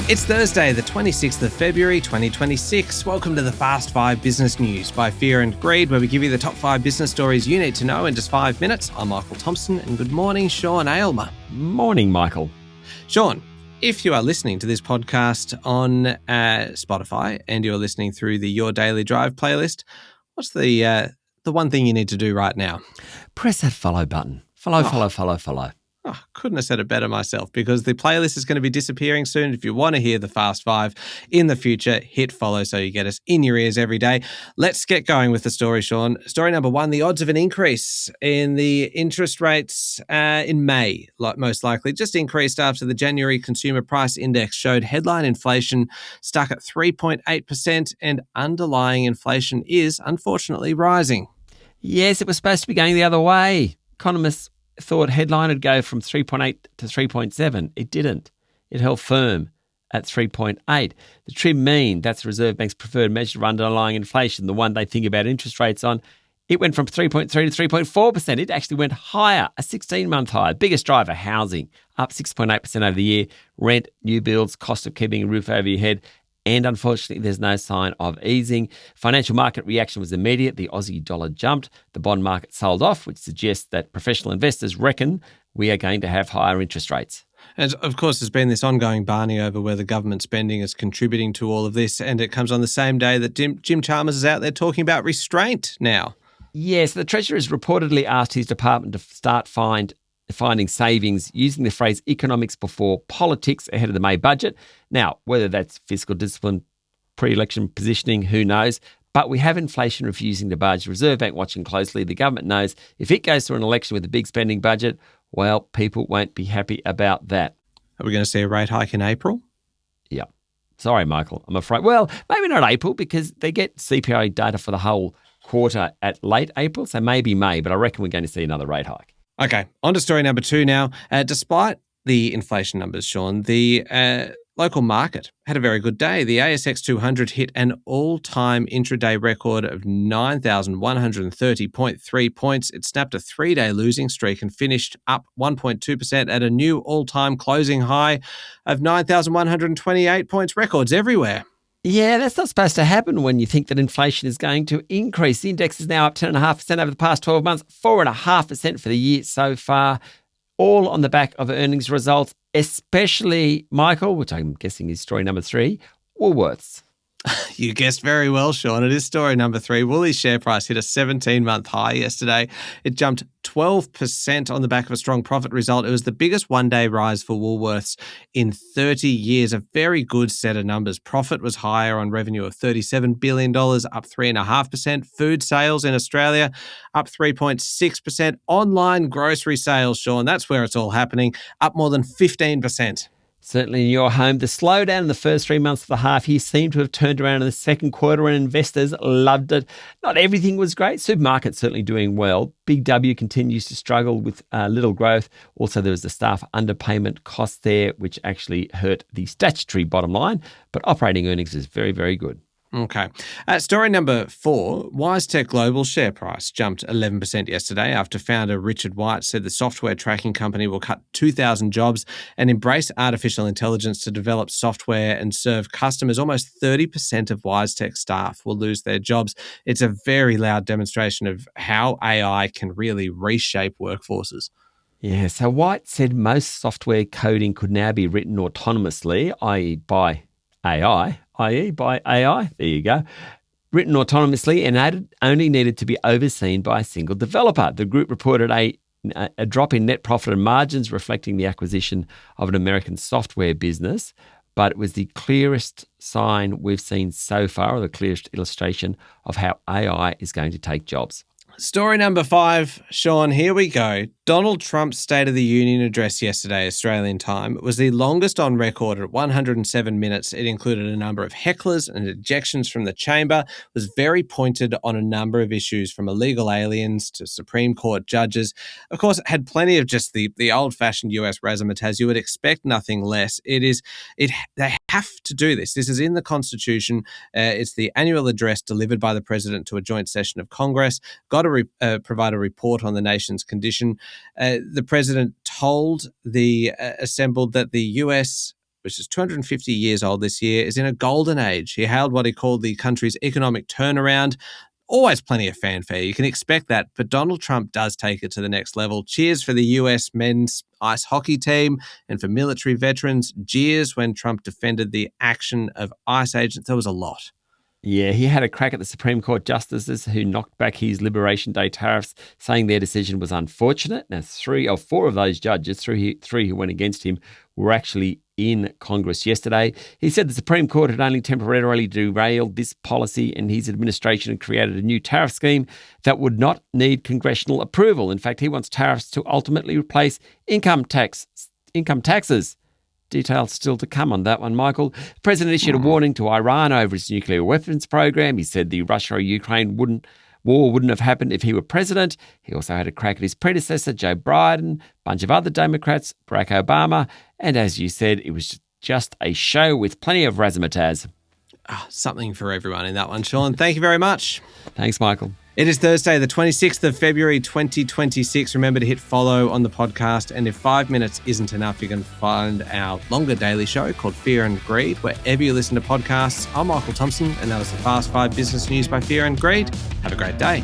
It's Thursday, the 26th of February, 2026. Welcome to the Fast 5 Business News by Fear and Greed, where we give you the top 5 business stories you need to know in just 5 minutes. I'm Michael Thompson, and good morning, Sean Aylmer. Morning, Michael. Sean, if you are listening to this podcast on Spotify and you're listening through the Your Daily Drive playlist, what's the one thing you need to do right now? Press that follow button. Follow. Oh, couldn't have said it better myself, because the playlist is going to be disappearing soon. If you want to hear the Fast 5 in the future, hit follow so you get us in your ears every day. Let's get going with the story, Sean. Story number 1, the odds of an increase in the interest rates in May, most likely, just increased after the January Consumer Price Index showed headline inflation stuck at 3.8% and underlying inflation is unfortunately rising. Yes, it was supposed to be going the other way. Economists thought headline would go from 3.8 to 3.7. It didn't. It held firm at 3.8. The trim mean, that's the Reserve Bank's preferred measure of underlying inflation, the one they think about interest rates on, it went from 3.3 to 3.4%. It actually went higher, a 16-month high. Biggest driver, housing, up 6.8% over the year. Rent, new builds, cost of keeping a roof over your head. And unfortunately, there's no sign of easing. Financial market reaction was immediate. The Aussie dollar jumped. The bond market sold off, which suggests that professional investors reckon we are going to have higher interest rates. And of course, there's been this ongoing barney over whether government spending is contributing to all of this. And it comes on the same day that Jim Chalmers is out there talking about restraint now. Yes, the Treasurer has reportedly asked his department to start finding savings using the phrase economics before politics ahead of the May budget. Now, whether that's fiscal discipline, pre-election positioning, who knows? But we have inflation refusing to budge. The Reserve Bank watching closely. The government knows if it goes through an election with a big spending budget, well, people won't be happy about that. Are we going to see a rate hike in April? Yeah. Sorry, Michael, I'm afraid. Well, maybe not April because they get CPI data for the whole quarter at late April, so maybe May, but I reckon we're going to see another rate hike. Okay, on to story number 2 now. Despite the inflation numbers, Sean, the local market had a very good day. The ASX 200 hit an all-time intraday record of 9,130.3 points. It snapped a 3-day losing streak and finished up 1.2% at a new all-time closing high of 9,128 points. Records everywhere. Yeah, that's not supposed to happen when you think that inflation is going to increase. The index is now up 10.5% over the past 12 months, 4.5% for the year so far, all on the back of earnings results, especially, Michael, which I'm guessing is story number 3, Woolworths. You guessed very well, Sean. It is story number 3. Woolies share price hit a 17-month high yesterday. It jumped 12% on the back of a strong profit result. It was the biggest one-day rise for Woolworths in 30 years, a very good set of numbers. Profit was higher on revenue of $37 billion, up 3.5%. Food sales in Australia up 3.6%. Online grocery sales, Sean, that's where it's all happening, up more than 15%. Certainly in your home, the slowdown in the first 3 months of the half year seemed to have turned around in the second quarter and investors loved it. Not everything was great. Supermarkets certainly doing well. Big W continues to struggle with little growth. Also, there was the staff underpayment cost there, which actually hurt the statutory bottom line. But operating earnings is very, very good. Okay. Story number 4, WiseTech Global share price jumped 11% yesterday after founder Richard White said the software tracking company will cut 2,000 jobs and embrace artificial intelligence to develop software and serve customers. Almost 30% of WiseTech staff will lose their jobs. It's a very loud demonstration of how AI can really reshape workforces. Yeah, so White said most software coding could now be written autonomously, i.e. by AI, there you go, written autonomously and added only needed to be overseen by a single developer. The group reported a drop in net profit and margins reflecting the acquisition of an American software business, but it was the clearest sign we've seen so far, or the clearest illustration of how AI is going to take jobs. Story number 5, Sean, here we go. Donald Trump's State of the Union address yesterday, Australian time, was the longest on record at 107 minutes. It included a number of hecklers and ejections from the chamber, was very pointed on a number of issues from illegal aliens to Supreme Court judges. Of course, it had plenty of just the old-fashioned US razzmatazz. You would expect nothing less. They have to do this. This is in the Constitution. It's the annual address delivered by the President to a joint session of Congress. Got to provide a report on the nation's condition. The President told the assembled that the US which is 250 years old this year, is in a golden age. He hailed what he called the country's economic turnaround. Always plenty of fanfare. You can expect that, but Donald Trump does take it to the next level. Cheers for the US men's ice hockey team, and for military veterans, jeers when Trump defended the action of ICE agents. There was a lot. Yeah, he had a crack at the Supreme Court justices who knocked back his Liberation Day tariffs, saying their decision was unfortunate. Now, 3 or 4 of those judges, three who went against him, were actually in Congress yesterday. He said the Supreme Court had only temporarily derailed this policy, and his administration had created a new tariff scheme that would not need congressional approval. In fact, he wants tariffs to ultimately replace income taxes. Details still to come on that one, Michael. The president issued a warning to Iran over its nuclear weapons program. He said the Russia-Ukraine war wouldn't have happened if he were president. He also had a crack at his predecessor, Joe Biden, a bunch of other Democrats, Barack Obama, and as you said, it was just a show with plenty of razzmatazz. Something for everyone in that one, Sean. Thank you very much. Thanks, Michael. It is Thursday, the 26th of February, 2026. Remember to hit follow on the podcast. And if 5 minutes isn't enough, you can find our longer daily show called Fear and Greed, wherever you listen to podcasts. I'm Michael Thompson, and that was the Fast 5 Business News by Fear and Greed. Have a great day.